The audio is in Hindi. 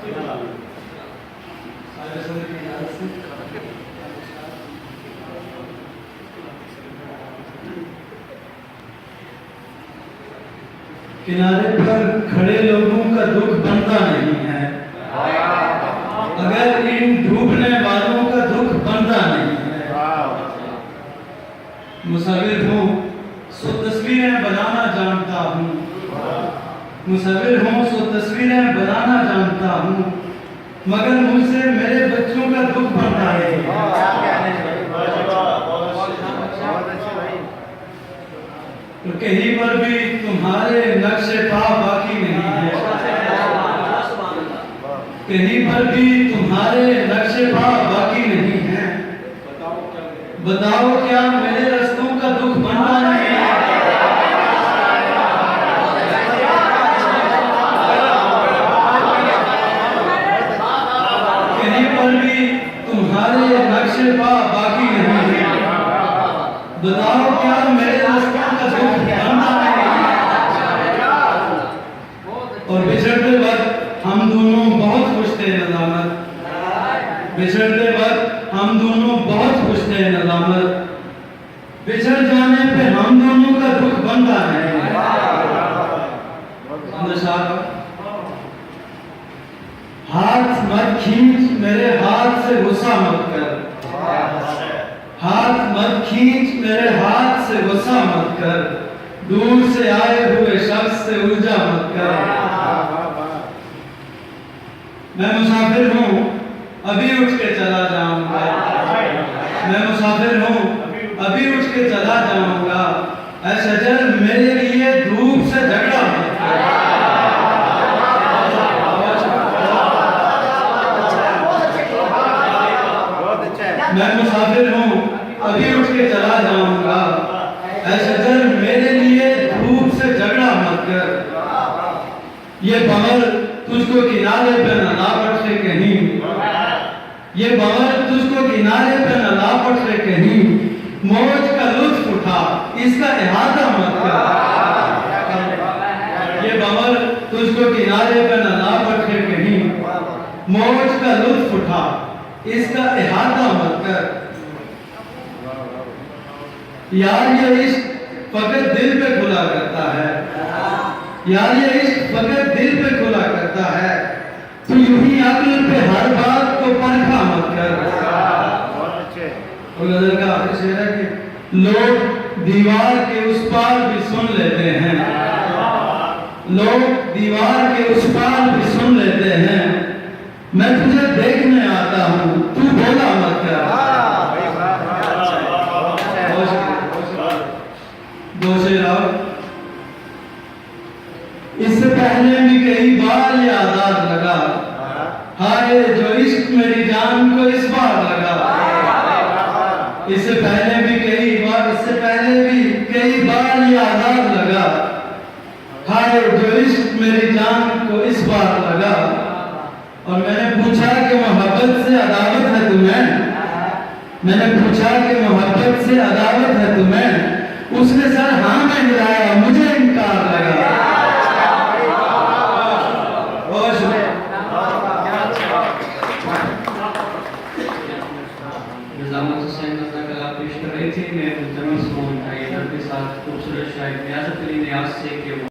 किनारे पर खड़े लोगों का दुख बनता नहीं है, अगर इन डूबने वालों का दुख बनता नहीं है। मुसाविर हूँ सो तस्वीरें बनाना जानता हूँ, मुसाविर हूँ सो तस्वीरें बनाना जानता हूँ, मगर मुझसे मेरे बच्चों का दुख बनता है। तो कहीं पर भी तुम्हारे नक्शे पा बाकी नहीं है, कहीं पर भी तुम्हारे नक्शे पा बाकी नहीं है। बताओ क्या मेरे रास्तों का दुख बनता नहीं है? कहीं पर भी तुम्हारे नक्शे पा बाकी नहीं है। बताओ क्या मेरे रास्तों का दुख बनता नहीं है? और बिछड़ते वक्त हम दोनों बहुत खुश थे नदामत, बिछड़ते वक्त हम दोनों बहुत खुश थे नदामत, बिछड़ जाने पे हम दोनों का दुख बनता है। हाथ मत खींच मेरे हाथ से गुस्सा मत कर, हाथ मत खींच मेरे हाथ से गुस्सा मत कर, दूर से आए हुए शख्स से उलझा मत कर। मैं मुसाफिर हूँ अभी उठ के चला जाऊंगा, मैं मुसाफिर हूँ अभी उठ के चला जाऊंगा, ऐ शजर मेरे लिए धूप से झगड़ा मत कर। मैं मुसाफिर हूँ अभी उठ के चला जाऊंगा, ऐ शजर मेरे लिए धूप से झगड़ा मत कर। ये बमर तुझको किनारे पे न लापट से कहीं, ये बमर तुझको किनारे पे न लापट से कहीं, मौज का लुत्फ उठा इसका इहाता मत कर। ये बमर तुझको किनारे पे न लापट से कहीं, मौज का लुत्फ उठा इसका इहाता मत कर। यार ये इश्क फकत दिल पे खुला करता है, यार ये इश्क फकत दिल पे खुला करता है, तू यूं ही अक्ल पे हर बात को परखा मत कर। और गजल का आखिरी शेर है कि लोग दीवार के उस पार भी सुन लेते हैं, लोग दीवार के उस पार भी सुन लेते हैं, मैं तुझे देखने आता हूँ तू बोला मत कर। दो शेर और। इससे पहले भी कई बार ये आजाद लगा, हाय जो इश्क मेरी जान को इस बार लगा। इससे पहले भी कई बार, इससे पहले भी कई बार ये आजाद लगा, हाय जो इश्क मेरी जान को इस बार लगा। और मैंने पूछा कि मोहब्बत से अदावत है तुम्हें, मैंने पूछा कि मोहब्बत से अदावत है तुम्हें, उसने सर हाँ में हिलाया, मुझे इनकार